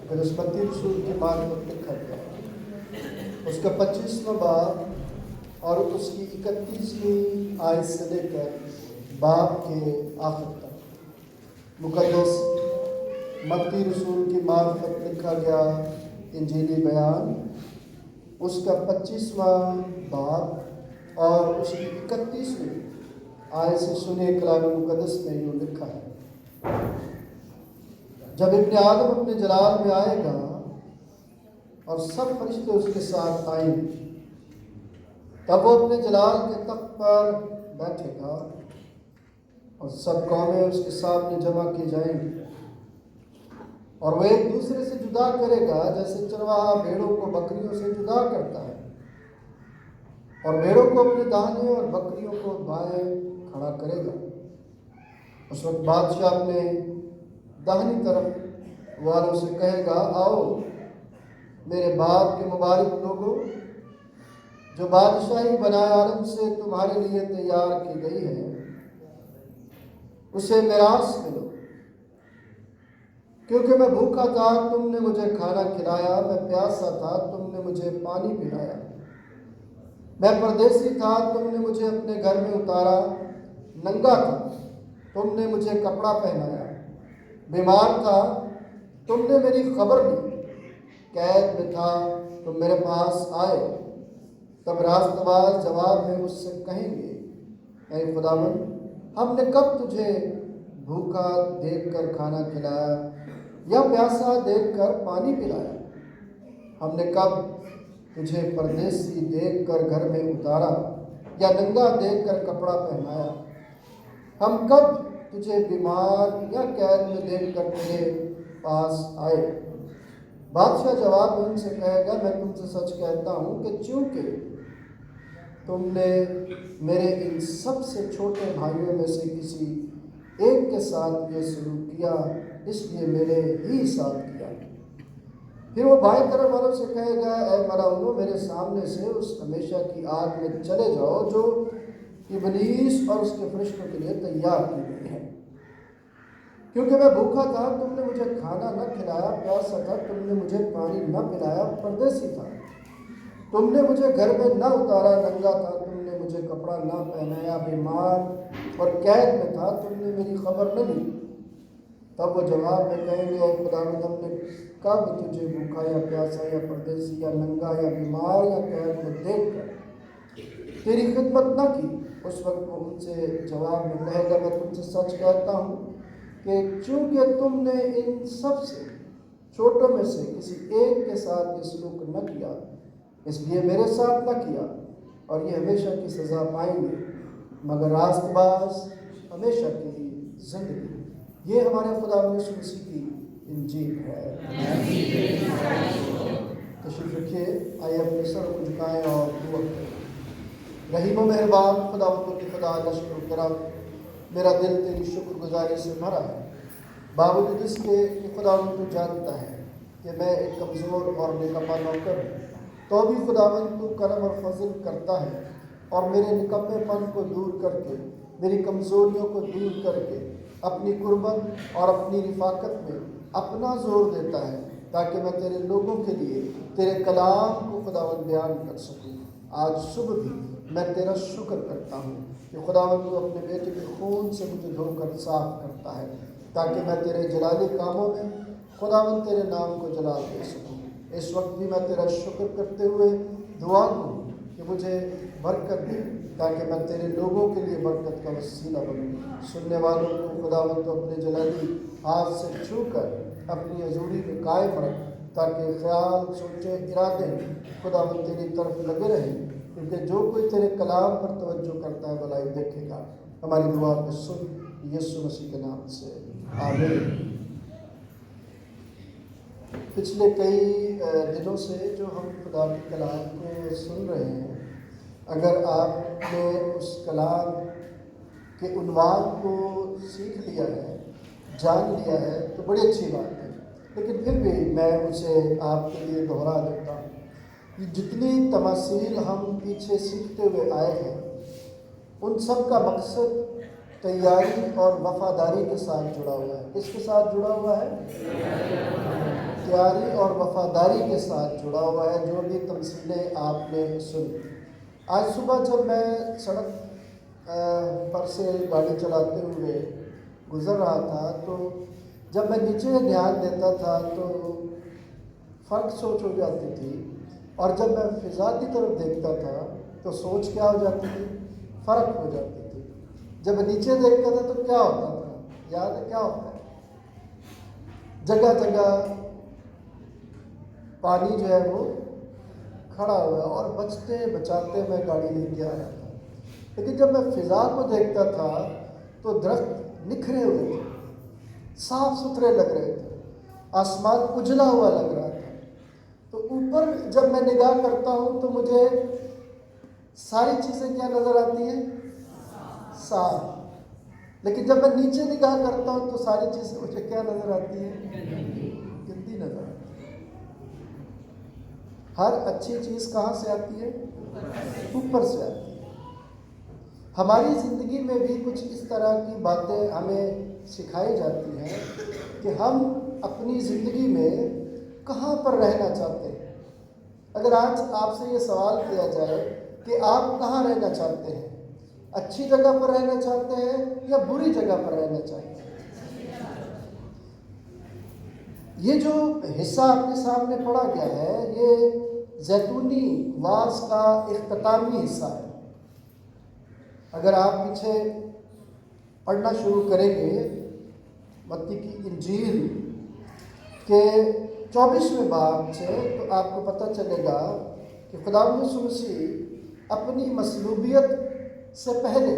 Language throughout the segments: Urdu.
پھر اس متی رسول کی معرفت لکھا گیا، اس کا 25واں باب اور اس کی 31ویں آیت سے لے کر باب کے آخر تک مقدس متی رسول کی معرفت لکھا گیا انجیلی بیان، اس کا 25واں باب اور اس کی 31ویں آیت سے سنے کلام مقدس میں یوں لکھا ہے: جب ابن آدم اپنے جلال میں آئے گا اور سب فرشتے اس کے ساتھ آئیں گے، تب وہ اپنے جلال کے تخت پر بیٹھے گا اور سب قومیں اس کے سامنے جمع کی جائیں گی، اور وہ ایک دوسرے سے جدا کرے گا جیسے چرواہا بھیڑوں کو بکریوں سے جدا کرتا ہے، اور بھیڑوں کو اپنے داہنے اور بکریوں کو بائیں کھڑا کرے گا۔ اس وقت بادشاہ اپنے داہنی طرف والوں سے کہے گا: آؤ میرے باپ کے مبارک لوگوں، جو بادشاہی بنائے عالم سے تمہارے لیے تیار کی گئی ہے، اسے میراث ملو، کیونکہ میں بھوکا تھا تم نے مجھے کھانا کھلایا، میں پیاسا تھا تم نے مجھے پانی پلایا، میں پردیسی تھا تم نے مجھے اپنے گھر میں اتارا، ننگا تھا تم نے مجھے کپڑا پہنایا، بیمار تھا تم نے میری خبر لی، قید میں تھا تم میرے پاس آئے۔ تب راست باز جواب میں مجھ سے کہیں گے: اے خداوند، ہم نے کب تجھے بھوکا دیکھ کر کھانا کھلایا یا پیاسا دیکھ کر پانی پلایا؟ ہم نے کب تجھے پردیسی دیکھ کر گھر میں اتارا یا ننگا دیکھ کر کپڑا پہنایا؟ ہم کب تجھے بیمار یا قید میں دیکھ کر تیرے پاس آئے؟ بادشاہ جواب میں ان سے کہے گا: میں تم سے سچ کہتا ہوں کہ چونکہ تم نے میرے ان سب سے چھوٹے بھائیوں میں سے کسی ایک کے ساتھ یہ سلوک کیا، اس لیے میرے ہی ساتھ کیا۔ پھر وہ بائیں طرف والوں سے کہے گا: اے ملعونوں، میرے سامنے سے اس ہمیشہ کی آگ میں چلے جاؤ جو ابلیس اور اس کے فرشتوں کے لیے تیار کی گئی ہے۔ کیونکہ میں بھوکا تھا تم نے مجھے کھانا نہ کھلایا، پیاسا تھا تم نے مجھے پانی نہ پلایا، پردیسی تھا تم نے مجھے گھر میں نہ اتارا، ننگا تھا تم نے مجھے کپڑا نہ پہنایا، بیمار اور قید میں تھا تم نے میری خبر نہ لی۔ تب وہ جواب میں کہیں گے: اے خداوند، ہم نے کب تجھے بھوکا یا پیاسا یا پردیسی یا ننگا یا بیمار یا قید میں دیکھ کر تیری خدمت نہ کی؟ اس وقت وہ ان سے جواب میں کہے گا: میں تم سے سچ کہتا ہوں کہ چونکہ تم نے ان سب سے چھوٹوں میں سے کسی ایک کے ساتھ یہ سلوک نہ کیا، اس لیے میرے ساتھ نہ کیا، اور یہ ہمیشہ کی سزا پائیں گے، مگر راست باز ہمیشہ کی زندگی۔ یہ ہمارے خدا یسوع مسیح کی انجیل ہے۔ تشریف رکھیے، آئیے اپنے سر کو جھکائیں اور دعا کریں۔ رحیم و مہربان خداوند کے خدا، لشکر و کرم، میرا دل تیری شکر گزاری سے بھرا ہے، باوجود اس کے کہ خداوند تو جانتا ہے کہ میں ایک کمزور اور نکما نوکر ہوں، تو بھی خداوند تو کرم اور فضل کرتا ہے اور میرے نکمے پن کو دور کر کے، میری کمزوریوں کو دور کر کے اپنی قربت اور اپنی رفاقت میں اپنا زور دیتا ہے، تاکہ میں تیرے لوگوں کے لیے تیرے کلام کو خداوند بیان کر سکوں۔ آج صبح بھی میں تیرا شکر کرتا ہوں کہ خداوند تو اپنے بیٹے کے خون سے مجھے دھو کر صاف کرتا ہے، تاکہ میں تیرے جلالی کاموں میں خداوند تیرے نام کو جلال دے سکوں۔ اس وقت بھی میں تیرا شکر کرتے ہوئے دعا کروں کہ مجھے برکت دے، تاکہ میں تیرے لوگوں کے لیے برکت کا وسیلہ بنوں۔ سننے والوں کو خداوند تو اپنے جلالی ہاتھ سے چھو کر اپنی حضوری میں قائم رکھ، تاکہ خیال، سوچے، ارادے خداوند تیری طرف لگے رہیں، کیونکہ جو کوئی تیرے کلام پر توجہ کرتا ہے بھلائی دیکھے گا۔ ہماری دعا کو سن یسوع مسیح کے نام سے، آمین۔ پچھلے کئی دنوں سے جو ہم خدا کے کلام کو سن رہے ہیں، اگر آپ نے اس کلام کے عنوان کو سیکھ لیا ہے، جان لیا ہے، تو بڑی اچھی بات ہے، لیکن پھر بھی میں اسے آپ کے لیے دہرا دیتا ہوں۔ یہ جتنی تماثیل ہم پیچھے سیکھتے ہوئے آئے ہیں، ان سب کا مقصد تیاری اور وفاداری کے ساتھ جڑا ہوا ہے۔ کس کے ساتھ جڑا ہوا ہے؟ تیاری اور وفاداری کے ساتھ جڑا ہوا ہے جو بھی تمثیلیں آپ نے سنی۔ آج صبح جب میں سڑک پر سے گاڑی چلاتے ہوئے گزر رہا تھا تو جب میں نیچے دھیان دیتا تھا تو فرق سوچ ہو جاتی تھی، اور جب میں فضا کی طرف دیکھتا تھا تو سوچ کیا ہو جاتی تھی؟ فرق ہو جاتی تھی۔ جب نیچے دیکھتا تھا تو کیا ہوتا تھا؟ یاد ہے کیا ہوتا ہے؟ جگہ جگہ پانی جو ہے وہ کھڑا ہوا اور بچتے بچاتے میں گاڑی لے کے آ رہا تھا، لیکن جب میں فضا کو دیکھتا تھا تو درخت نکھرے ہوئے تھے، صاف ستھرے لگ رہے تھے، آسمان اجلا ہوا لگ رہا تھا۔ تو اوپر جب میں نگاہ کرتا ہوں تو مجھے ساری چیزیں کیا نظر آتی ہیں؟ صاف۔ لیکن جب میں نیچے نگاہ کرتا ہوں تو ساری چیزیں مجھے کیا نظر آتی ہیں؟ گندی نظر آتی ہے۔ ہر اچھی چیز کہاں سے آتی ہے؟ اوپر سے آتی ہے۔ ہماری زندگی میں بھی کچھ اس طرح کی باتیں ہمیں سکھائی جاتی ہیں کہ ہم اپنی زندگی میں کہاں پر رہنا چاہتے ہیں۔ اگر آج آپ سے یہ سوال کیا جائے کہ آپ کہاں رہنا چاہتے ہیں، اچھی جگہ پر رہنا چاہتے ہیں یا بری جگہ پر رہنا چاہتے ہیں؟ یہ جو حصہ آپ کے سامنے پڑھا گیا ہے یہ زیتونی واعظ کا اختتامی حصہ ہے۔ اگر آپ پیچھے پڑھنا شروع کریں گے متی کی انجیل کے 24ویں باب سے تو آپ کو پتہ چلے گا کہ خداوند یسوع مسیح اپنی مصلوبیت سے پہلے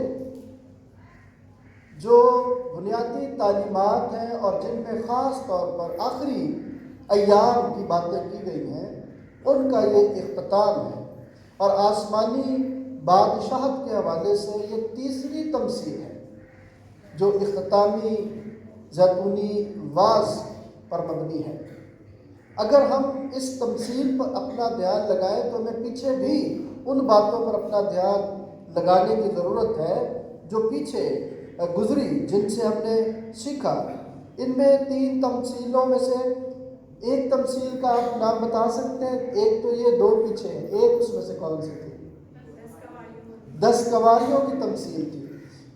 جو بنیادی تعلیمات ہیں اور جن میں خاص طور پر آخری ایام کی باتیں کی گئی ہیں ان کا یہ اختتام ہے، اور آسمانی بادشاہت کے حوالے سے یہ تیسری تمثیل ہے جو اختتامی زیتونی واعظ پر مبنی ہے۔ اگر ہم اس تمثیل پر اپنا دھیان لگائیں تو ہمیں پیچھے بھی ان باتوں پر اپنا دھیان لگانے کی ضرورت ہے جو پیچھے گزری، جن سے ہم نے سیکھا۔ ان میں 3 تمثیلوں میں سے ایک تمثیل کا آپ نام بتا سکتے ہیں؟ ایک تو یہ 2 پیچھے ہیں، ایک اس میں سے کون سی تھی؟ 10 کنواریوں کی تمثیل تھی۔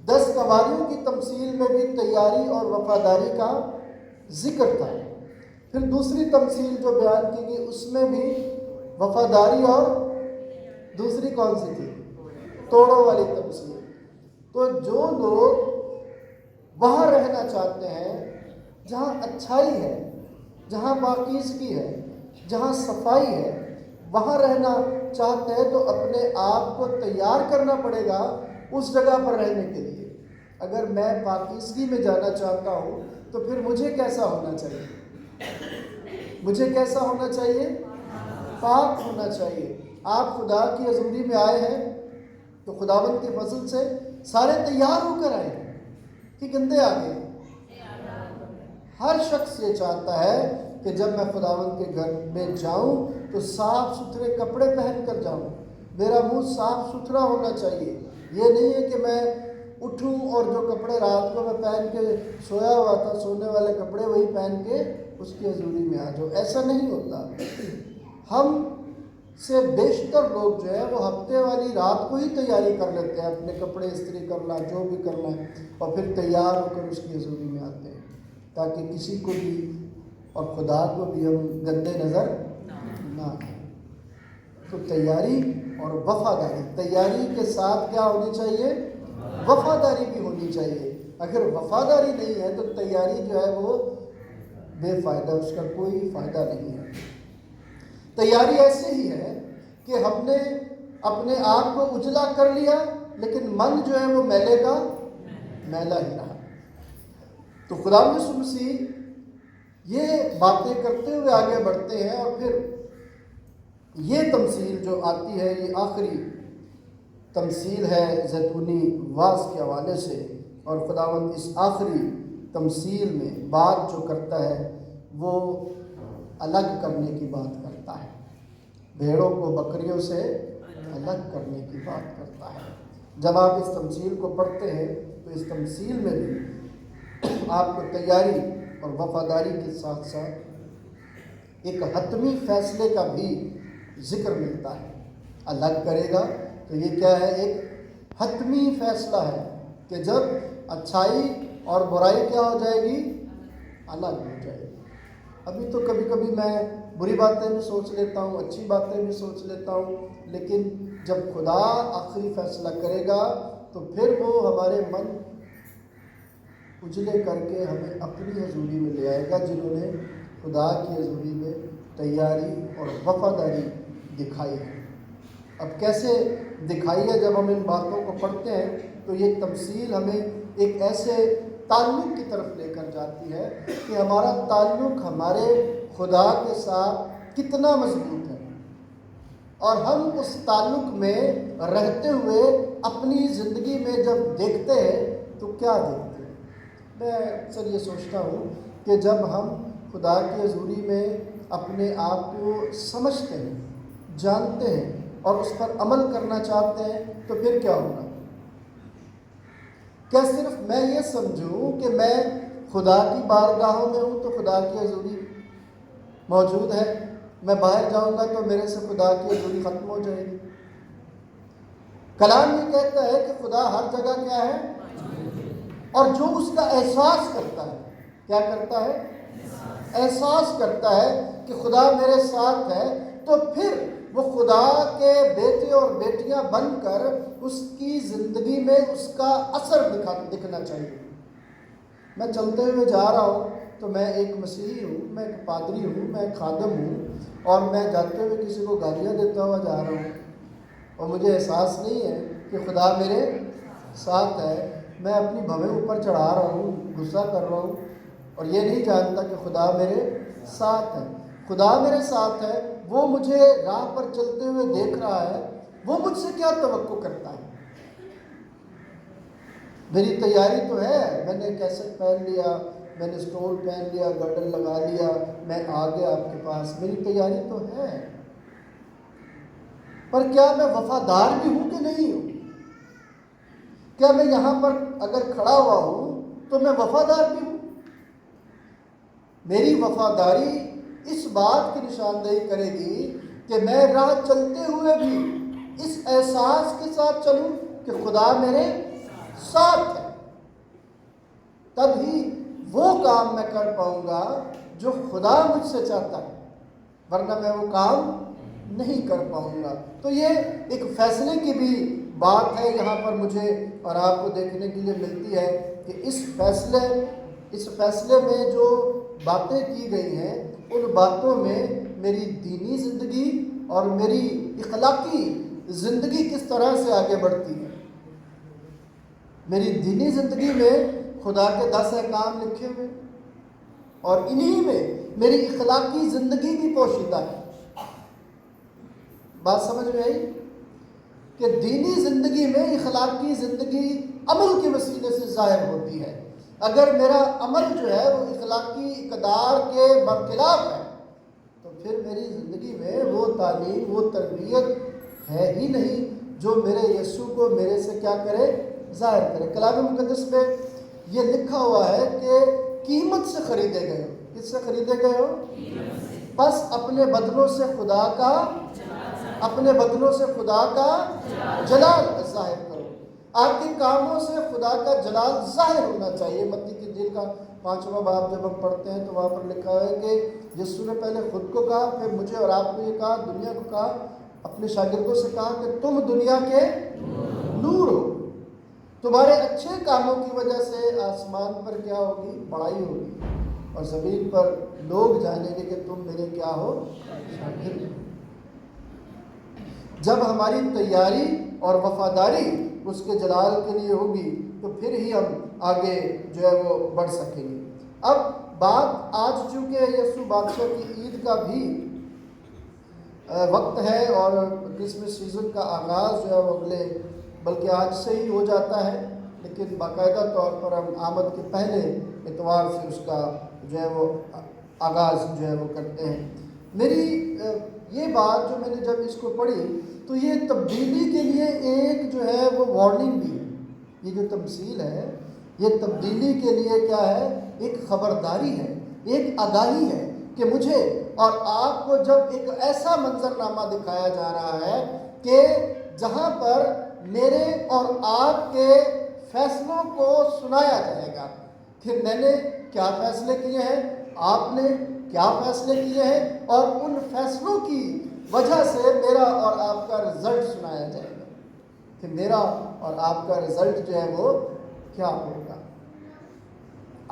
10 کنواریوں کی تمثیل میں بھی تیاری اور وفاداری کا ذکر تھا۔ پھر دوسری تمثیل جو بیان کی گئی اس میں بھی وفاداری، اور دوسری کون سی تھی؟ توڑوں والی تمثیل۔ تو جو لوگ وہاں رہنا چاہتے ہیں جہاں اچھائی ہے، جہاں پاکیزگی ہے، جہاں صفائی ہے، وہاں رہنا چاہتے ہیں تو اپنے آپ کو تیار کرنا پڑے گا اس جگہ پر رہنے کے لیے۔ اگر میں پاکیزگی میں جانا چاہتا ہوں تو پھر مجھے کیسا ہونا چاہیے؟ مجھے کیسا ہونا چاہیے؟ پاک ہونا چاہیے۔ آپ خدا کی حضوری میں آئے ہیں تو خداوند کے فضل سے سارے تیار ہو کر آئے ہیں کہ گندے آ گئے۔ ہر شخص یہ چاہتا ہے کہ جب میں خداوند کے گھر میں جاؤں تو صاف ستھرے کپڑے پہن کر جاؤں، میرا منہ صاف ستھرا ہونا چاہیے۔ یہ نہیں ہے کہ میں اٹھوں اور جو کپڑے رات کو میں پہن کے سویا ہوا تھا، سونے والے کپڑے وہی پہن کے اس کی حضوری میں آ جاؤ۔ ایسا نہیں ہوتا۔ ہم سے بیشتر لوگ جو ہے وہ ہفتے والی رات کو ہی تیاری کر لیتے ہیں، اپنے کپڑے استری کرنا، جو بھی کرنا ہے، اور پھر تیار ہو کر اس کی حضوری میں آتے ہیں تاکہ کسی کو بھی اور خدا کو بھی ہم گندے نظر نہ آئیں۔ تو تیاری اور وفاداری، تیاری کے ساتھ کیا ہونی چاہیے؟ وفاداری بھی ہونی چاہیے۔ اگر وفاداری نہیں ہے تو تیاری جو ہے وہ بے فائدہ، اس کا کوئی فائدہ نہیں ہے۔ تیاری ایسے ہی ہے کہ ہم نے اپنے آپ کو اجلا کر لیا لیکن من جو ہے وہ میلے کا میلا ہی رہا۔ تو خداوند یسوع مسیح یہ باتیں کرتے ہوئے آگے بڑھتے ہیں، اور پھر یہ تمثیل جو آتی ہے یہ آخری تمثیل ہے زیتونی واعظ کے حوالے سے، اور خداوند اس آخری تمثیل میں بات جو کرتا ہے وہ الگ کرنے کی بات کرتا ہے، بھیڑوں کو بکریوں سے الگ کرنے کی بات کرتا ہے۔ جب آپ اس تمثیل کو پڑھتے ہیں تو اس تمثیل میں بھی آپ کو تیاری اور وفاداری کے ساتھ ساتھ ایک حتمی فیصلے کا بھی ذکر ملتا ہے۔ الگ کرے گا تو یہ کیا ہے؟ ایک حتمی فیصلہ ہے کہ جب اچھائی اور برائی کیا ہو جائے گی؟ الگ ہو جائے گی۔ ابھی تو کبھی کبھی میں بری باتیں بھی سوچ لیتا ہوں، اچھی باتیں بھی سوچ لیتا ہوں، لیکن جب خدا آخری فیصلہ کرے گا تو پھر وہ ہمارے من اجلے کر کے ہمیں اپنی حضوری میں لے آئے گا، جنہوں نے خدا کی حضوری میں تیاری اور وفاداری دکھائی ہے۔ اب کیسے دکھائی ہے؟ جب ہم ان باتوں کو پڑھتے ہیں تو یہ تمثیل ہمیں ایک ایسے تعلق کی طرف لے کر جاتی ہے کہ ہمارا تعلق ہمارے خدا کے ساتھ کتنا مضبوط ہے، اور ہم اس تعلق میں رہتے ہوئے اپنی زندگی میں جب دیکھتے ہیں تو کیا دیکھتے ہیں؟ میں اکثر یہ سوچتا ہوں کہ جب ہم خدا کی حضوری میں اپنے آپ کو سمجھتے ہیں، جانتے ہیں اور اس پر عمل کرنا چاہتے ہیں تو پھر کیا ہوگا؟ کیا صرف میں یہ سمجھوں کہ میں خدا کی بارگاہوں میں ہوں تو خدا کی حضوری موجود ہے، میں باہر جاؤں گا تو میرے سے خدا کی حضوری ختم ہو جائے گی؟ کلام یہ کہتا ہے کہ خدا ہر جگہ کیا ہے؟ اور جو اس کا احساس کرتا ہے، کیا کرتا ہے؟ احساس کرتا ہے کہ خدا میرے ساتھ ہے، تو پھر وہ خدا کے بیٹے اور بیٹیاں بن کر اس کی زندگی میں اس کا اثر دکھنا چاہیے۔ میں چلتے ہوئے جا رہا ہوں تو میں ایک مسیحی ہوں، میں ایک پادری ہوں، میں ایک خادم ہوں، اور میں جاتے ہوئے کسی کو گالیاں دیتا ہوا جا رہا ہوں، اور مجھے احساس نہیں ہے کہ خدا میرے ساتھ ہے۔ میں اپنی بھویں اوپر چڑھا رہا ہوں، غصہ کر رہا ہوں، اور یہ نہیں جانتا کہ خدا میرے ساتھ ہے۔ خدا میرے ساتھ ہے، وہ مجھے راہ پر چلتے ہوئے دیکھ رہا ہے، وہ مجھ سے کیا توقع کرتا ہے؟ میری تیاری تو ہے، میں نے کیسٹ پہن لیا، میں نے اسٹول پہن لیا، گردن لگا لیا، میں آ گیا آپ کے پاس، میری تیاری تو ہے، پر کیا میں وفادار بھی ہوں کہ نہیں ہوں؟ کیا میں یہاں پر اگر کھڑا ہوا ہوں تو میں وفادار بھی ہوں؟ میری وفاداری اس بات کی نشاندہی کرے گی کہ میں راہ چلتے ہوئے بھی اس احساس کے ساتھ چلوں کہ خدا میرے ساتھ ہے، تب ہی وہ کام میں کر پاؤں گا جو خدا مجھ سے چاہتا ہے، ورنہ میں وہ کام نہیں کر پاؤں گا۔ تو یہ ایک فیصلے کی بھی بات ہے یہاں پر مجھے اور آپ کو دیکھنے کے لیے ملتی ہے کہ اس فیصلے میں جو باتیں کی گئی ہیں، ان باتوں میں میری دینی زندگی اور میری اخلاقی زندگی کس طرح سے آگے بڑھتی ہے۔ میری دینی زندگی میں خدا کے 10 احکام لکھے ہوئے، اور انہی میں میری اخلاقی زندگی بھی پوشیدہ ہے۔ بات سمجھ میں آئی کہ دینی زندگی میں اخلاقی زندگی عمل کے وسیلے سے ظاہر ہوتی ہے۔ اگر میرا عمل جو ہے وہ اخلاقی اقدار کے برخلاف ہے تو پھر میری زندگی میں وہ تعلیم، وہ تربیت ہے ہی نہیں جو میرے یسوع کو میرے سے کیا کرے؟ ظاہر کرے۔ کلام مقدس میں یہ لکھا ہوا ہے کہ قیمت سے خریدے گئے ہو۔ کس سے خریدے گئے ہو؟ بس اپنے بدنوں سے خدا کا جلال ظاہر کرو۔ آپ کے کاموں سے خدا کا جلال ظاہر ہونا چاہیے۔ متی کی انجیل کا 5واں باب جب ہم پڑھتے ہیں تو وہاں پر لکھا ہے کہ یسوع نے پہلے خود کو کہا، پھر مجھے اور آپ کو یہ کہا، دنیا کو کہا، اپنے شاگردوں سے کہا کہ تم دنیا کے نور ہو۔ تمہارے اچھے کاموں کی وجہ سے آسمان پر کیا ہوگی؟ بڑائی ہوگی، اور زمین پر لوگ جانیں گے کہ تم میرے کیا ہو؟ شاگرد۔ جب ہماری تیاری اور وفاداری اس کے جلال کے لیے ہوگی تو پھر ہی ہم آگے جو ہے وہ بڑھ سکیں گے۔ اب بات آج چونکہ یسوع بادشاہ کی عید کا بھی وقت ہے اور کرسمس سیزن کا آغاز جو ہے وہ اگلے بلکہ آج سے ہی ہو جاتا ہے، لیکن باقاعدہ طور پر ہم آمد کے پہلے اتوار سے اس کا جو ہے وہ آغاز جو ہے وہ کرتے ہیں۔ میری یہ بات جو میں نے جب اس کو پڑھی تو یہ تبدیلی کے لیے ایک جو ہے وہ وارننگ بھی ہے۔ یہ جو تمثیل ہے یہ تبدیلی کے لیے کیا ہے؟ ایک خبرداری ہے، ایک آگاہی ہے کہ مجھے اور آپ کو جب ایک ایسا منظرنامہ دکھایا جا رہا ہے کہ جہاں پر میرے اور آپ کے فیصلوں کو سنایا جائے گا، پھر میں نے کیا فیصلے کیے ہیں، آپ نے کیا فیصلے کیے ہیں، اور ان فیصلوں کی وجہ سے میرا اور آپ کا رزلٹ سنایا جائے گا کہ میرا اور آپ کا رزلٹ جو ہے وہ کیا ہوگا۔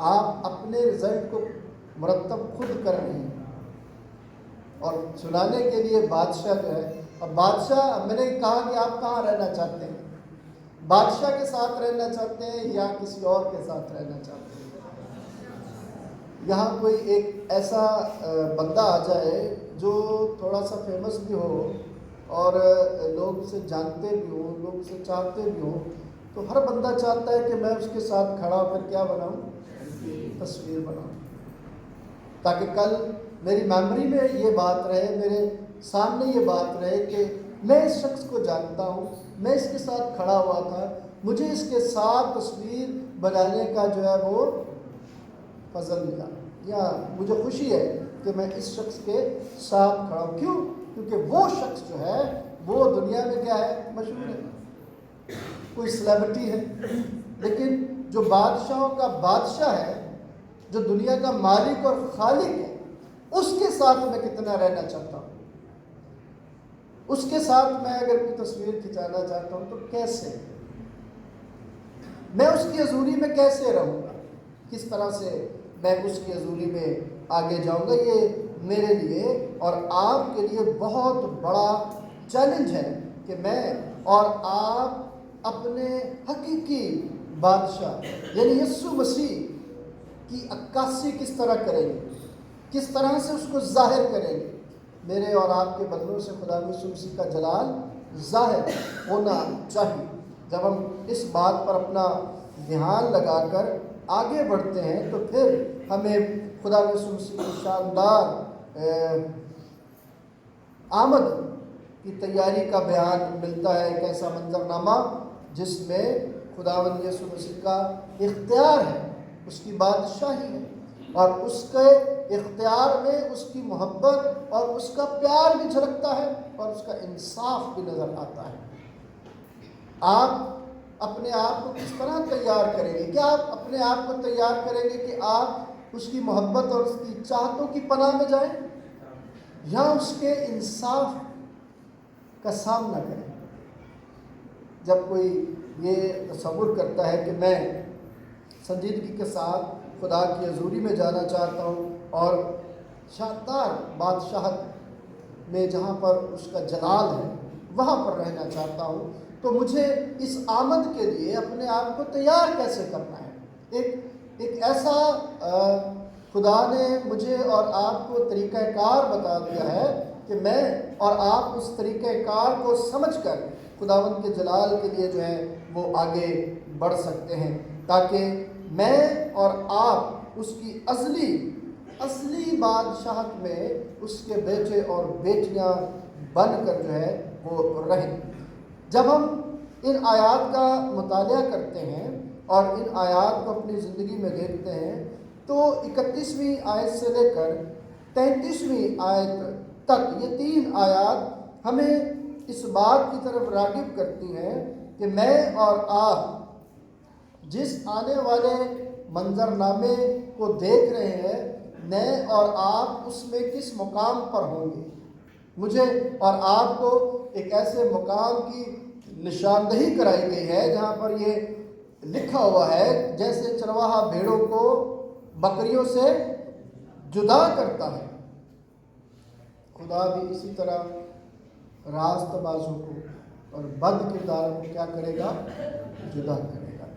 آپ اپنے رزلٹ کو مرتب خود کر رہے ہیں اور سنانے کے لیے بادشاہ جو ہے، اب بادشاہ، میں نے کہا کہ آپ کہاں رہنا چاہتے ہیں، بادشاہ کے ساتھ رہنا چاہتے ہیں یا کسی اور کے ساتھ رہنا چاہتے ہیں؟ یہاں کوئی ایک ایسا بندہ آ جائے جو تھوڑا سا فیمس بھی ہو اور لوگ اسے جانتے بھی ہوں، لوگ اسے چاہتے بھی ہوں، تو ہر بندہ چاہتا ہے کہ میں اس کے ساتھ کھڑا ہو کر کیا بناؤں، تصویر بناؤں، تاکہ کل میری میموری میں یہ بات رہے، میرے سامنے یہ بات رہے کہ میں اس شخص کو جانتا ہوں، میں اس کے ساتھ کھڑا ہوا تھا، مجھے اس کے ساتھ تصویر بنانے کا جو ہے وہ فضل ملا، یا مجھے خوشی ہے کہ میں اس شخص کے ساتھ کھڑا ہوں۔ کیوں؟ کیونکہ وہ شخص جو ہے وہ دنیا میں کیا ہے، مشہور ہے، کوئی سیلیبریٹی ہے، لیکن جو بادشاہوں کا بادشاہ ہے، جو دنیا کا مالک اور خالق ہے، اس کے ساتھ میں کتنا رہنا چاہتا ہوں، اس کے ساتھ میں اگر کوئی تصویر کھنچانا چاہتا ہوں تو کیسے، میں اس کی حضوری میں کیسے رہوں گا، کس طرح سے میں اس کی حضوری میں آگے جاؤں گا۔ یہ میرے لیے اور آپ کے لیے بہت بڑا چیلنج ہے کہ میں اور آپ اپنے حقیقی بادشاہ یعنی یسوع مسیح کی عکاسی کس طرح کریں گے، کس طرح سے اس کو ظاہر کریں گے۔ میرے اور آپ کے بدلوں سے خدا یسوع مسیح کا جلال ظاہر ہونا چاہیے۔ جب ہم اس بات پر اپنا دھیان لگا کر آگے بڑھتے ہیں تو پھر ہمیں خدا یسوع مسیح کی شاندار آمد کی تیاری کا بیان ملتا ہے، ایک ایسا منظرنامہ جس میں خداوند یسوع مسیح کا اختیار ہے، اس کی بادشاہی ہے، اور اس کے اختیار میں اس کی محبت اور اس کا پیار بھی جھلکتا ہے اور اس کا انصاف بھی نظر آتا ہے۔ آپ اپنے آپ کو کس طرح تیار کریں گے؟ کیا آپ اپنے آپ کو تیار کریں گے کہ آپ اس کی محبت اور اس کی چاہتوں کی پناہ میں جائیں، یا اس کے انصاف کا سامنا کریں؟ جب کوئی یہ تصور کرتا ہے کہ میں سنجیدگی کے ساتھ خدا کی حضوری میں جانا چاہتا ہوں اور شاندار بادشاہت میں جہاں پر اس کا جلال ہے وہاں پر رہنا چاہتا ہوں، تو مجھے اس آمد کے لیے اپنے آپ کو تیار کیسے کرنا ہے؟ ایک ایسا خدا نے مجھے اور آپ کو طریقہ کار بتا دیا ہے کہ میں اور آپ اس طریقہ کار کو سمجھ کر خداوند کے جلال کے لیے جو ہے وہ آگے بڑھ سکتے ہیں، تاکہ میں اور آپ اس کی اصلی بادشاہت میں اس کے بیٹے اور بیٹیاں بن کر جو ہے وہ رہیں۔ جب ہم ان آیات کا مطالعہ کرتے ہیں اور ان آیات کو اپنی زندگی میں دیکھتے ہیں تو 31ویں آیت سے لے کر 33ویں آیت تک یہ 3 آیات ہمیں اس بات کی طرف راغب کرتی ہیں کہ میں اور آپ جس آنے والے منظرنامے کو دیکھ رہے ہیں، میں اور آپ اس میں کس مقام پر ہوں گے۔ مجھے اور آپ کو ایک ایسے مقام کی نشاندہی کرائی گئی ہے جہاں پر یہ لکھا ہوا ہے جیسے چرواہا بھیڑوں کو بکریوں سے جدا کرتا ہے، خدا بھی اسی طرح راست بازوں کو اور بد کرداروں کو کیا کرے گا؟ جدا کرے گا۔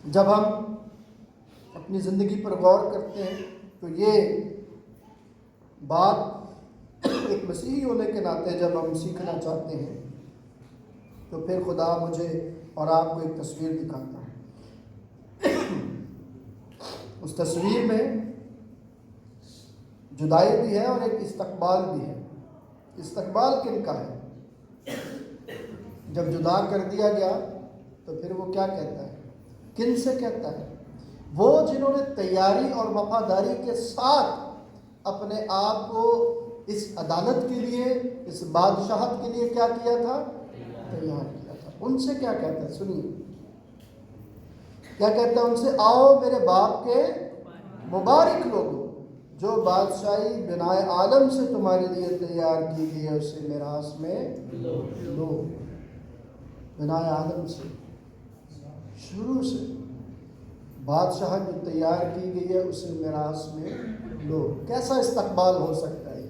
جب ہم اپنی زندگی پر غور کرتے ہیں تو یہ بات ایک مسیحی ہونے کے ناطے جب ہم سیکھنا چاہتے ہیں تو پھر خدا مجھے اور آپ کو ایک تصویر دکھاتا ہے۔ اس تصویر میں جدائی بھی ہے اور ایک استقبال بھی ہے۔ استقبال کن کا ہے؟ جب جدا کر دیا گیا تو پھر وہ کیا کہتا ہے؟ کن سے کہتا ہے؟ وہ جنہوں نے تیاری اور وفاداری کے ساتھ اپنے آپ کو اس عدالت کے لیے، اس بادشاہت کے لیے کیا کیا تھا؟ تیار کیا تھا۔ ان سے کیا کہتا ہے؟ سنیے کیا کہتا ہے ان سے، آؤ میرے باپ کے مبارک لوگوں، جو بادشاہی بنائے عالم سے تمہارے لیے تیار کی گئی ہے اسے میراث میں لو۔ بنائے عالم سے، شروع سے بادشاہ جو تیار کی گئی ہے اسے میراث میں لو۔ کیسا استقبال ہو سکتا ہے؟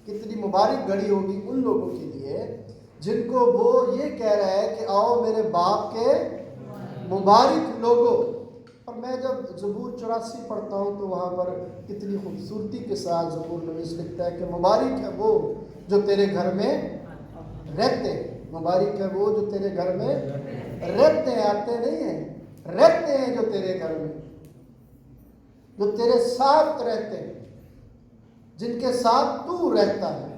کتنی مبارک گھڑی ہوگی ان لوگوں کے لیے جن کو وہ یہ کہہ رہا ہے کہ آؤ میرے باپ کے مبارک لوگوں۔ اور میں جب زبور 84 پڑھتا ہوں تو وہاں پر کتنی خوبصورتی کے ساتھ زبور نویس لکھتا ہے کہ مبارک ہے وہ جو تیرے گھر میں رہتے ہیں، مبارک ہے وہ جو تیرے گھر میں رہتے ہیں، آتے نہیں ہیں، رہتے ہیں جو تیرے گھر میں، جو تیرے ساتھ رہتے ہیں، جن کے ساتھ تو رہتا ہے،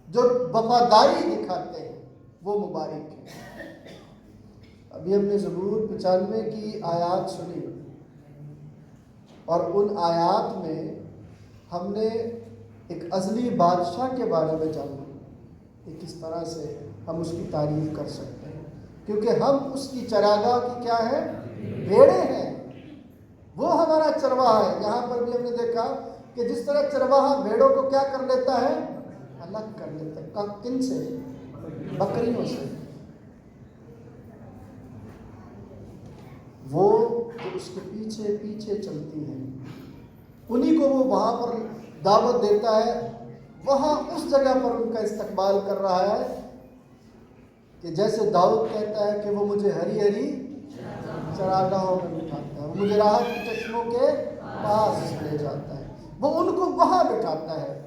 جو وفاداری دکھاتے ہیں، وہ مبارک ہے۔ ابھی ہم نے زبور 95 کی آیات سنی اور ان آیات میں ہم نے ایک ازلی بادشاہ کے بارے میں جانا کہ کس طرح سے ہم اس کی تعریف کر سکتے ہیں، کیونکہ ہم اس کی چراگاہ کی کیا ہے؟ بھیڑیں ہیں، وہ ہمارا چرواہا ہے۔ یہاں پر بھی ہم نے دیکھا کہ جس طرح چرواہا بھیڑوں کو کیا کر لیتا ہے؟ الگ کر لیتا ہے۔ کن سے؟ بکریوں سے۔ وہ جو اس کے پیچھے پیچھے چلتی ہیں، انہی کو وہ وہاں پر دعوت دیتا ہے، وہاں اس جگہ پر ان کا استقبال کر رہا ہے کہ جیسے داؤد کہتا ہے کہ وہ مجھے ہری ہری چراگاہوں میں بٹھاتا ہے، وہ مجھے راحت کے چشموں کے پاس لے جاتا ہے، وہ ان کو وہاں بٹھاتا ہے۔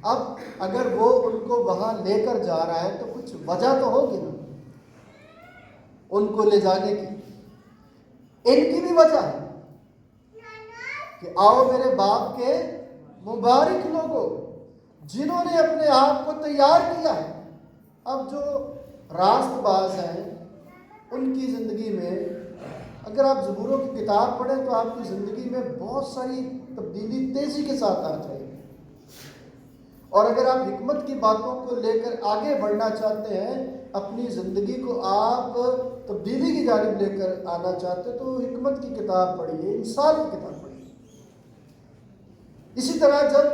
اب اگر وہ ان کو وہاں لے کر جا رہا ہے تو کچھ وجہ تو ہوگی نا ان کو لے جانے کی۔ ان کی بھی وجہ ہے کہ آؤ میرے باپ کے مبارک لوگوں، جنہوں نے اپنے آپ کو تیار کیا ہے۔ اب جو راست باز ہیں ان کی زندگی میں اگر آپ زبوروں کی کتاب پڑھیں تو آپ کی زندگی میں بہت ساری تبدیلی تیزی کے ساتھ آ جائے گی، اور اگر آپ حکمت کی باتوں کو لے کر آگے بڑھنا چاہتے ہیں، اپنی زندگی کو آپ تبدیلی کی جانب لے کر آنا چاہتے تو حکمت کی کتاب پڑھیے، انصاف کی کتاب پڑھیے۔ اسی طرح جب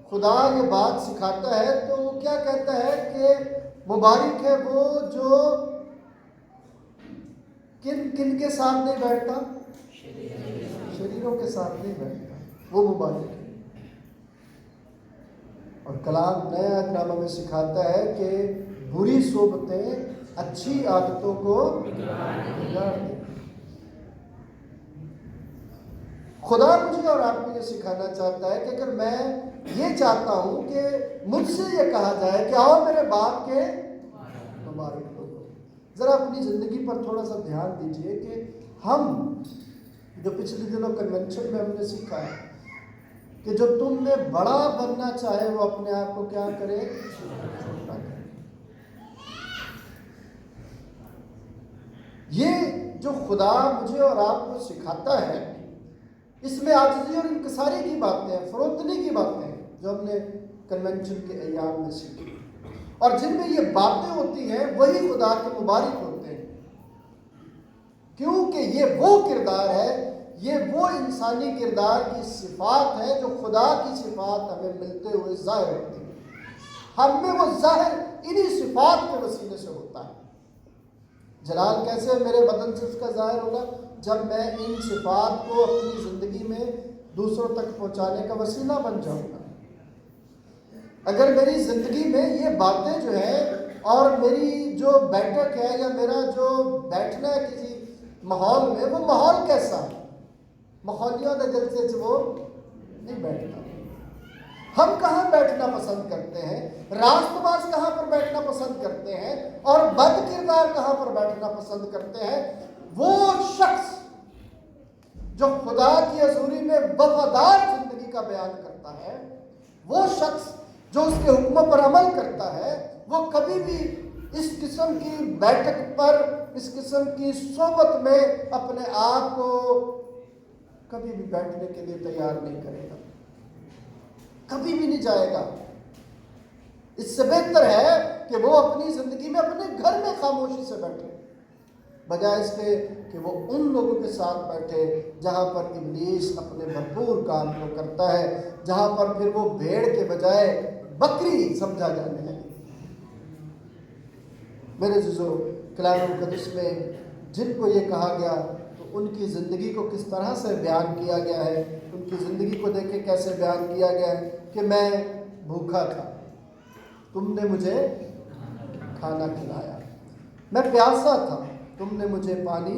خدا یہ بات سکھاتا ہے تو وہ کیا کہتا ہے کہ مبارک ہے وہ جو کن کے ساتھ نہیں بیٹھتا؟ شریروں کے ساتھ نہیں بیٹھتا، وہ مبارک ہے۔ اور کلام نیا نامہ میں سکھاتا ہے کہ بری صحبتیں اچھی عادتوں کو بگاڑ دیں۔ خدا مجھے اور آپ کو یہ سکھانا چاہتا ہے کہ اگر میں یہ چاہتا ہوں کہ مجھ سے یہ کہا جائے کہ آؤ میرے باپ کے مبارک لوگوں، ذرا اپنی زندگی پر تھوڑا سا دھیان دیجئے کہ ہم جو پچھلے دنوں کنونشن میں ہم نے سیکھا ہے کہ جو تم میں بڑا بننا چاہے وہ اپنے آپ کو کیا کرے؟ چھوٹا کرے۔ یہ جو خدا مجھے اور آپ کو سکھاتا ہے اس میں عاجزی اور انکساری کی باتیں ہیں، فروتنی کی باتیں ہیں جو ہم نے کنونشن کے ایام میں سیکھی، اور جن میں یہ باتیں ہوتی ہیں وہی خدا کے مبارک ہوتے ہیں، کیونکہ یہ وہ کردار ہے، یہ وہ انسانی کردار کی صفات ہے جو خدا کی صفات ہمیں ملتے ہوئے ظاہر ہوتی ہے۔ ہم میں وہ ظاہر انہی صفات کے وسیلے سے ہوتا ہے۔ جلال کیسے میرے بدن سے اس کا ظاہر ہوگا؟ جب میں ان صفات کو اپنی زندگی میں دوسروں تک پہنچانے کا وسیلہ بن جاؤں گا۔ اگر میری زندگی میں یہ باتیں جو ہیں اور میری جو بیٹھک ہے یا میرا جو بیٹھنا ہے کسی ماحول میں، وہ ماحول کیسا ہے؟ ماحولیوں کے جلسے سے وہ نہیں بیٹھتا۔ ہم کہاں بیٹھنا پسند کرتے ہیں؟ راست باز کہاں پر بیٹھنا پسند کرتے ہیں اور بد کردار کہاں پر بیٹھنا پسند کرتے ہیں؟ وہ شخص جو خدا کی حضوری میں وفادار زندگی کا بیان کرتا ہے، وہ شخص جو اس کے حکموں پر عمل کرتا ہے، وہ کبھی بھی اس قسم کی بیٹھک پر، اس قسم کی صحبت میں اپنے آپ کو کبھی بھی بیٹھنے کے لیے تیار نہیں کرے گا، کبھی بھی نہیں جائے گا۔ اس سے بہتر ہے کہ وہ اپنی زندگی میں اپنے گھر میں خاموشی سے بیٹھے، بجائے اس کے کہ وہ ان لوگوں کے ساتھ بیٹھے جہاں پر ابلیس اپنے بھرپور کام کو کرتا ہے، جہاں پر پھر وہ بھیڑ کے بجائے بکری سمجھا جانے لگے۔ میرے عزیزو، کلام مقدس میں جن کو یہ کہا گیا تو ان کی زندگی کو کس طرح سے بیان کیا گیا ہے، ان کی زندگی کو دیکھیں کیسے بیان کیا گیا ہے کہ میں بھوکا تھا، تم نے مجھے کھانا کھلایا، میں پیاسا تھا، تم نے مجھے پانی،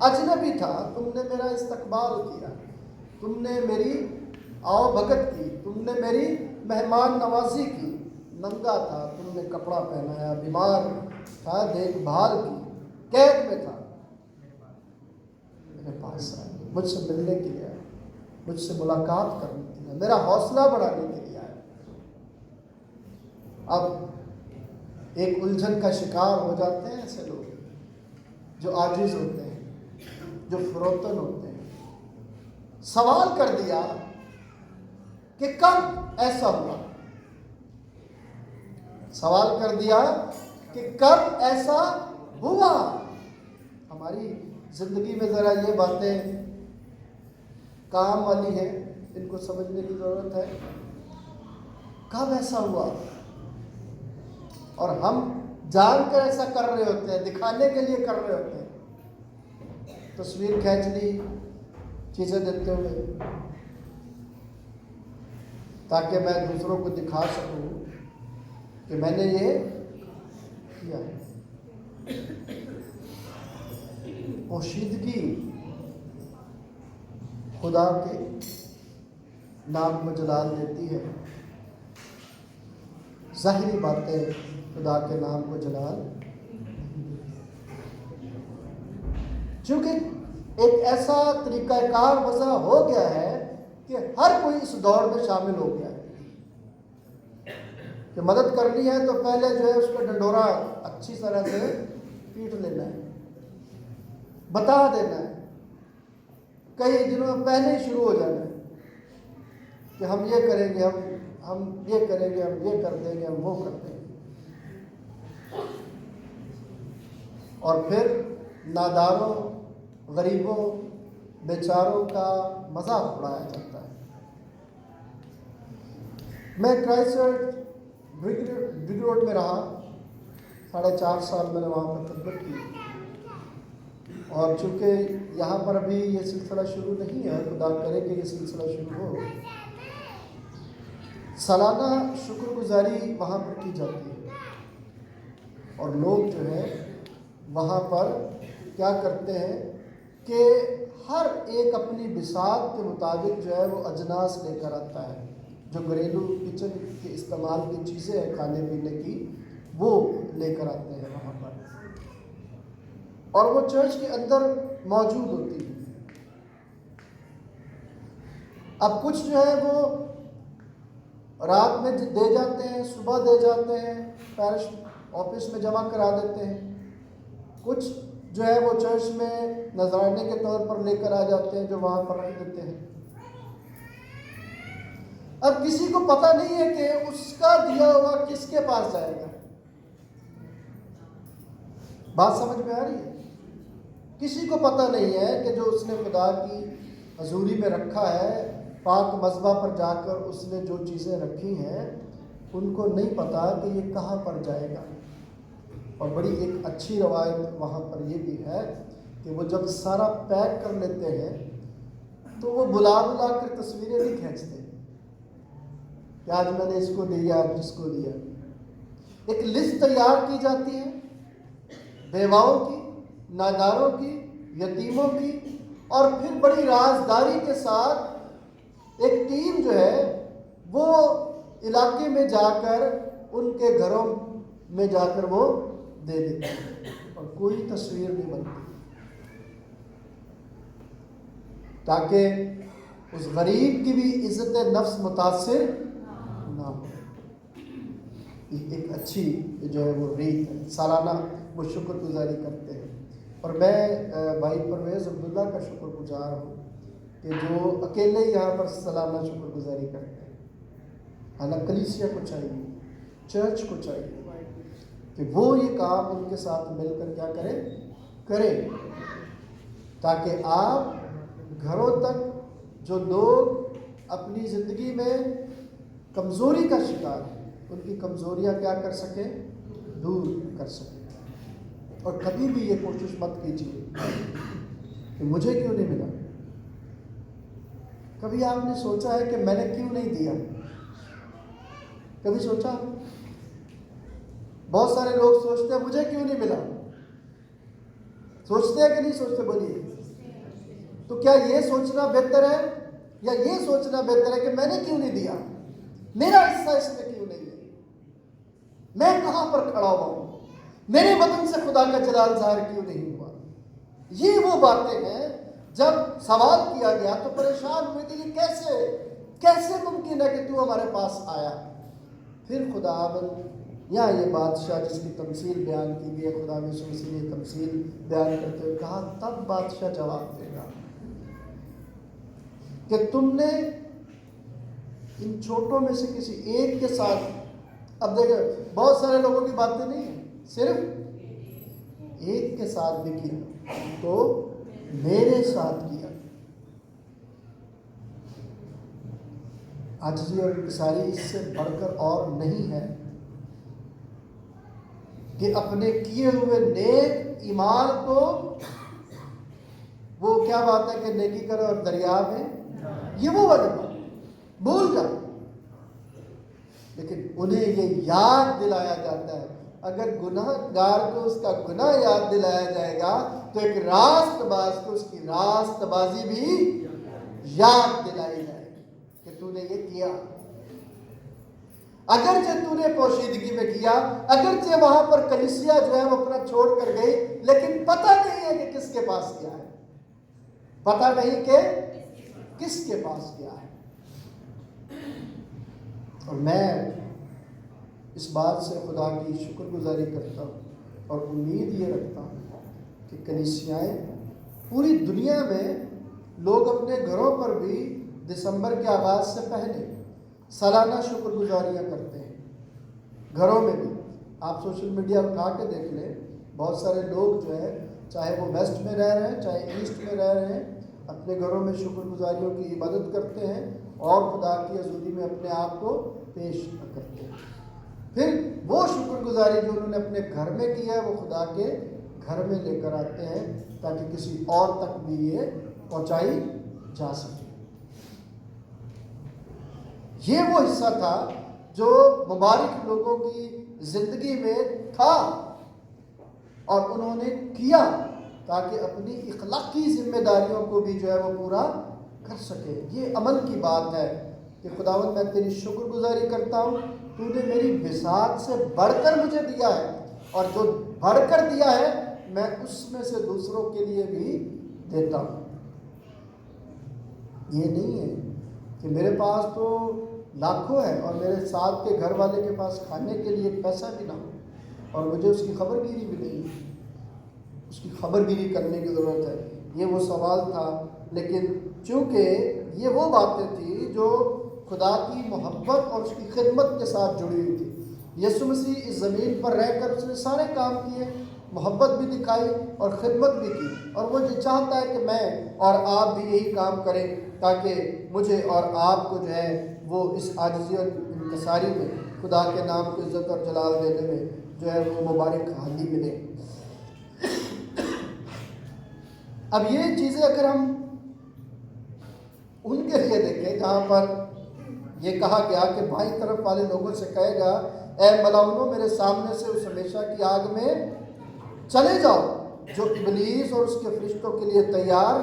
اجنبی تھا، تم نے میرا استقبال کیا، تم نے میری آؤ بھگت کی، تم نے میری مہمان نوازی کی، ننگا تھا، تم نے کپڑا پہنایا، بیمار تھا، دیکھ بھال کی، قید میں تھا، میرے پاس آیا، مجھ سے ملنے کے لیے آیا، مجھ سے ملاقات کرنے کے لیے، میرا حوصلہ بڑھانے کے لیے آیا۔ اب ایک الجھن کا شکار ہو جاتے ہیں ایسے لوگ جو عاجز ہوتے ہیں، جو فروتن ہوتے ہیں۔ سوال کر دیا کہ کب ایسا ہوا، سوال کر دیا کہ کب ایسا ہوا۔ ہماری زندگی میں ذرا یہ باتیں کام والی ہیں، ان کو سمجھنے کی ضرورت ہے۔ کب ایسا ہوا؟ اور ہم جان کر ایسا کر رہے ہوتے ہیں، دکھانے کے لیے کر رہے ہوتے ہیں، تصویر کھینچ لی چیزیں دیتے ہوئے تاکہ میں دوسروں کو دکھا سکوں کہ میں نے یہ کیا ہے۔ پوشیدگی خدا کے نام کو جلال دیتی ہے، ظاہری باتیں خدا کے نام کو جلال، چونکہ ایک ایسا طریقہ کار وضع ہو گیا ہے کہ ہر کوئی اس دوڑ میں شامل ہو گیا ہے کہ مدد کرنی ہے تو پہلے جو ہے اس کا ڈنڈورا اچھی طرح سے پیٹ لینا ہے، بتا دینا ہے، کئی دنوں پہلے ہی شروع ہو جانا ہے کہ ہم یہ کریں گے، ہم یہ کریں گے، ہم یہ کر دیں گے، ہم وہ کر دیں گے، اور پھر ناداروں، غریبوں، بیچاروں کا مذاق اڑایا جاتا ہے۔ میں کرائسٹ چرچ برگ روڈ میں رہا، 4.5 سال میں نے وہاں پر خدمت کی، اور چونکہ یہاں پر ابھی یہ سلسلہ شروع نہیں ہے، خدا کرے کہ یہ سلسلہ شروع ہو، سالانہ شکر گزاری وہاں پر کی جاتی ہے، اور لوگ جو ہے وہاں پر کیا کرتے ہیں کہ ہر ایک اپنی بساط کے مطابق جو ہے وہ اجناس لے کر آتا ہے، جو گھریلو کچن کے استعمال کی چیزیں ہیں کھانے پینے کی، وہ لے کر آتے ہیں وہاں پر، اور وہ چرچ کے اندر موجود ہوتی ہے۔ اب کچھ جو ہے وہ رات میں دے جاتے ہیں، صبح دے جاتے ہیں، پیرش آفس میں جمع کرا دیتے ہیں، کچھ جو ہے وہ چرچ میں نذرانے کے طور پر لے کر آ جاتے ہیں جو وہاں پر رکھ دیتے ہیں۔ اب کسی کو پتہ نہیں ہے کہ اس کا دیا ہوا کس کے پاس جائے گا۔ بات سمجھ میں آ رہی ہے؟ کسی کو پتہ نہیں ہے کہ جو اس نے خدا کی حضوری میں رکھا ہے، پاک مذبح پر جا کر اس نے جو چیزیں رکھی ہیں، ان کو نہیں پتہ کہ یہ کہاں پر جائے گا۔ اور بڑی ایک اچھی روایت وہاں پر یہ بھی ہے کہ وہ جب سارا پیک کر لیتے ہیں تو وہ بلا کر تصویریں نہیں کھینچتے کہ آج میں نے اس کو دیا، آج اس کو دیا۔ ایک لسٹ تیار کی جاتی ہے بیواؤں کی، ناداروں کی، یتیموں کی، اور پھر بڑی رازداری کے ساتھ ایک ٹیم جو ہے وہ علاقے میں جا کر ان کے گھروں میں جا کر وہ دے دیتے ہیں، اور کوئی تصویر نہیں بنتی تاکہ اس غریب کی بھی عزت نفس متاثر نہ ہو۔ ایک اچھی جو ہے وہ ریت ہے، سالانہ وہ شکر گزاری کرتے ہیں، اور میں بھائی پرویز عبداللہ کا شکر گزار ہوں کہ جو اکیلے یہاں پر سالانہ شکر گزاری کرتے ہیں. حالانکہ کلیسیا کو چاہیے، چرچ کو چاہیے کہ وہ یہ کام ان کے ساتھ مل کر کیا کریں، تاکہ آپ گھروں تک جو لوگ اپنی زندگی میں کمزوری کا شکار ہیں ان کی کمزوریاں کیا کر سکیں، دور کر سکیں. اور کبھی بھی یہ کوشش مت کیجیے کہ مجھے کیوں نہیں ملا. کبھی آپ نے سوچا ہے کہ میں نے کیوں نہیں دیا؟ کبھی سوچا؟ بہت سارے لوگ سوچتے ہیں مجھے کیوں نہیں ملا. سوچتے ہیں کہ نہیں سوچتے؟ بولیے. تو کیا یہ سوچنا بہتر ہے یا یہ سوچنا بہتر ہے کہ میں نے کیوں نہیں دیا، میرا حصہ اس میں کیوں نہیں ہے، میں کہاں پر کھڑا ہوا ہوں، میرے بدن سے خدا کا جلال ظاہر کیوں نہیں ہوا؟ یہ وہ باتیں ہیں جب سوال کیا گیا تو پریشان ہوئے کہ یہ کیسے ممکن ہے کہ تو ہمارے پاس آیا. پھر خداوند یا یہ بادشاہ جس کی تمثیل بیان کی گئی ہے، خدا یسوع مسیح نے تمثیل بیان کرتے ہوئے کہا، تب بادشاہ جواب دے گا کہ تم نے ان چھوٹوں میں سے کسی ایک کے ساتھ، اب دیکھیں بہت سارے لوگوں کی باتیں نہیں ہیں، صرف ایک کے ساتھ بھی کیا تو میرے ساتھ کیا. عاجزی اور انکساری اس سے بڑھ کر اور نہیں ہے کہ اپنے کیے ہوئے نیک ایمان کو، وہ کیا بات ہے کہ نیکی کرو اور دریا میں، یہ وہ والی بات بھول جاؤ. لیکن انہیں یہ یاد دلایا جاتا ہے. اگر گناہ گار کو اس کا گناہ یاد دلایا جائے گا تو ایک راست باز کو اس کی راست بازی بھی یاد دلائی جائے گی کہ تو نے یہ کیا. اگرچہ تو نے پوشیدگی میں کیا، اگرچہ وہاں پر کلیسیا جو ہے وہ اپنا چھوڑ کر گئی، لیکن پتہ نہیں ہے کہ کس کے پاس کیا ہے، پتہ نہیں کہ کس کے پاس کیا ہے. اور میں اس بات سے خدا کی شکر گزاری کرتا ہوں اور امید یہ رکھتا ہوں کہ کلیسیائیں پوری دنیا میں، لوگ اپنے گھروں پر بھی دسمبر کے آغاز سے پہلے سالانہ شکر گزاریاں کرتے ہیں. گھروں میں بھی آپ سوشل میڈیا اٹھا کے دیکھ لیں، بہت سارے لوگ جو ہے چاہے وہ ویسٹ میں رہ رہے ہیں چاہے ایسٹ میں رہ رہے ہیں، اپنے گھروں میں شکر گزاریوں کی عبادت کرتے ہیں اور خدا کی حضوری میں اپنے آپ کو پیش کرتے ہیں. پھر وہ شکر گزاری جو انہوں نے اپنے گھر میں کی ہے وہ خدا کے گھر میں لے کر آتے ہیں تاکہ کسی اور تک بھی یہ پہنچائی جا سکے. یہ وہ حصہ تھا جو مبارک لوگوں کی زندگی میں تھا اور انہوں نے کیا تاکہ اپنی اخلاقی ذمہ داریوں کو بھی جو ہے وہ پورا کر سکے. یہ عمل کی بات ہے کہ خداوند میں تیری شکر گزاری کرتا ہوں، تو نے میری بساط سے بڑھ کر مجھے دیا ہے، اور جو بڑھ کر دیا ہے میں اس میں سے دوسروں کے لیے بھی دیتا ہوں. یہ نہیں ہے کہ میرے پاس تو لاکھوں ہے اور میرے ساتھ کے گھر والے کے پاس کھانے کے لیے پیسہ بھی نہ ہو اور مجھے اس کی خبر گیری بھی نہیں ہے. اس کی خبر گیری کرنے کی ضرورت ہے. یہ وہ سوال تھا، لیکن چونکہ یہ وہ باتیں تھیں جو خدا کی محبت اور اس کی خدمت کے ساتھ جڑی ہوئی تھی. یسوع مسیح اس زمین پر رہ کر اس نے سارے کام کیے، محبت بھی دکھائی اور خدمت بھی کی، اور وہ یہ چاہتا ہے کہ میں اور آپ بھی یہی کام کریں تاکہ مجھے اور آپ کو جو ہے وہ اس عاجزی اور انکساری میں خدا کے نام کو عزت اور جلال دینے میں جو ہے وہ مبارک حالی ملے. اب یہ چیزیں اگر ہم ان کے لیے دیکھیں جہاں پر یہ کہا گیا کہ بائیں طرف والے لوگوں سے کہے گا، اے ملاؤنوں میرے سامنے سے اس ہمیشہ کی آگ میں چلے جاؤ جو ابلیس اور اس کے فرشتوں کے لیے تیار.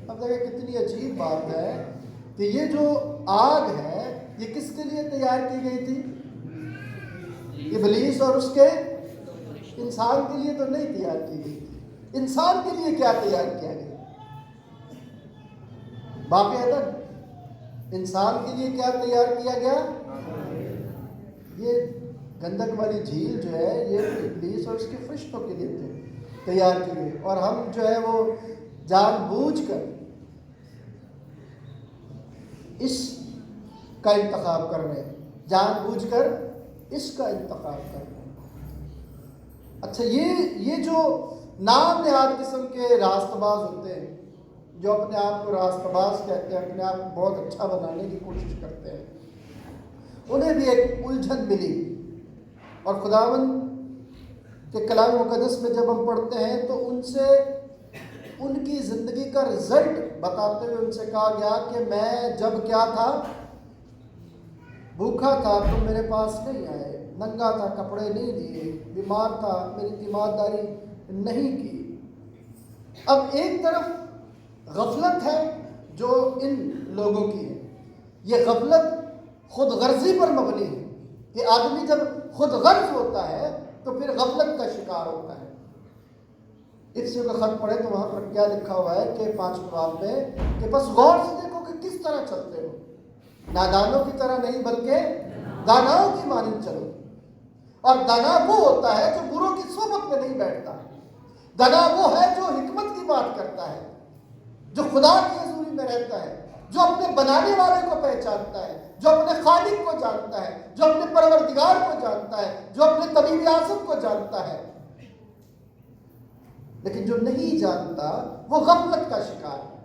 اب دیکھیں کتنی عجیب بات ہے کہ یہ جو آگ ہے یہ کس کے لیے تیار کی گئی تھی؟ ابلیس اور اس کے، انسان کے لیے تو نہیں تیار کی گئی. انسان کے لیے کیا تیار کیا گیا؟ باقاعدہ انسان کے لیے کیا تیار کیا گیا؟ یہ گندک والی جھیل جو ہے یہ ابلیس اور اس کے فرشتوں کے لیے تیار کی گئی، اور ہم جو ہے وہ جان بوجھ کر اس کا انتخاب کر رہے ہیں، جان بوجھ کر اس کا انتخاب کر رہے ہیں۔ اچھا، یہ جو نام نہاد قسم کے راست باز ہوتے ہیں، جو اپنے آپ کو راست باز کہتے ہیں، اپنے آپ کو بہت اچھا بنانے کی کوشش کرتے ہیں، انہیں بھی ایک الجھن ملی۔ اور خداوند کہ کلام مقدس میں جب ہم پڑھتے ہیں تو ان سے ان کی زندگی کا رزلٹ بتاتے ہوئے ان سے کہا گیا کہ میں جب کیا تھا، بھوکا تھا تم میرے پاس نہیں آئے، ننگا تھا کپڑے نہیں دیے، بیمار تھا میری تیمارداری نہیں کی۔ اب ایک طرف غفلت ہے جو ان لوگوں کی ہے، یہ غفلت خود غرضی پر مبنی ہے کہ آدمی جب خود غرض ہوتا ہے تو پھر غفلت کا شکار ہوتا ہے۔ افسیوں کا خط پڑھے تو وہاں پر کیا لکھا ہوا ہے کہ 5 باب میں کہ بس غور سے دیکھو کہ کس طرح چلتے ہو، نادانوں کی طرح نہیں بلکہ داناؤں کی مانند چلو۔ اور دانا وہ ہوتا ہے جو بروں کی صحبت میں نہیں بیٹھتا، دانا وہ ہے جو حکمت کی بات کرتا ہے، جو خدا کی حضوری میں رہتا ہے، جو اپنے بنانے والے کو پہچانتا ہے، جو اپنے خالق کو جانتا ہے، جو اپنے پروردگار کو جانتا ہے، جو اپنے طبیب اعظم کو جانتا ہے۔ لیکن جو نہیں جانتا وہ غفلت کا شکار ہے۔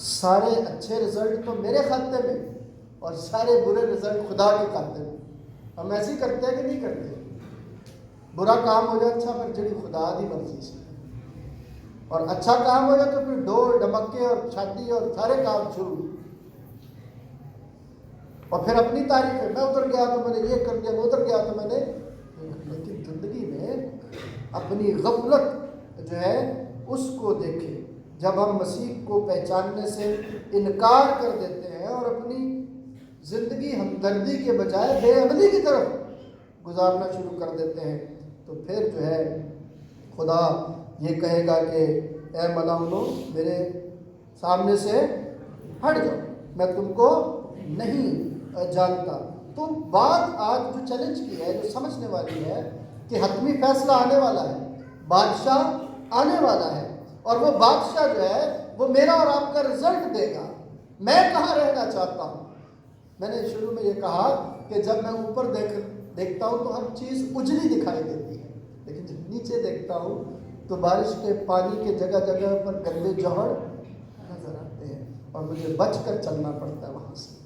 سارے اچھے رزلٹ تو میرے کھاتے میں اور سارے برے رزلٹ خدا کے کھاتے میں۔ ہم ایسے ہی کرتے ہیں کہ نہیں کرتے؟ برا کام ہو جائے اچھا پھر جڑی خدا دی مرضی سے، اور اچھا کام ہو جائے تو پھر ڈور ڈمکے اور چھاتی اور سارے کام شروع، اور پھر اپنی تعریف ہے، میں ادھر گیا تو میں نے یہ کر دیا، میں ادھر گیا تو میں نے۔ لیکن زندگی میں اپنی غفلت جو ہے اس کو دیکھیں۔ جب ہم مسیح کو پہچاننے سے انکار کر دیتے ہیں اور اپنی زندگی ہمدردی کے بجائے بے عملی کی طرف گزارنا شروع کر دیتے ہیں تو پھر جو ہے خدا یہ کہے گا کہ اے ملاؤنو میرے سامنے سے ہٹ جاؤ، میں تم کو نہیں جانتا۔ تو بات آج جو چیلنج کی ہے، جو سمجھنے والی ہے کہ حتمی فیصلہ آنے والا ہے، بادشاہ آنے والا ہے، اور وہ بادشاہ جو ہے وہ میرا اور آپ کا رزلٹ دے گا۔ میں کہاں رہنا چاہتا ہوں؟ میں نے شروع میں یہ کہا کہ جب میں اوپر دیکھتا ہوں تو ہر چیز اجلی دکھائی دیتی ہے، لیکن جب نیچے دیکھتا ہوں تو بارش کے پانی کے جگہ جگہ پر گندے جوہر نظر آتے ہیں اور مجھے بچ کر چلنا پڑتا ہے وہاں سے۔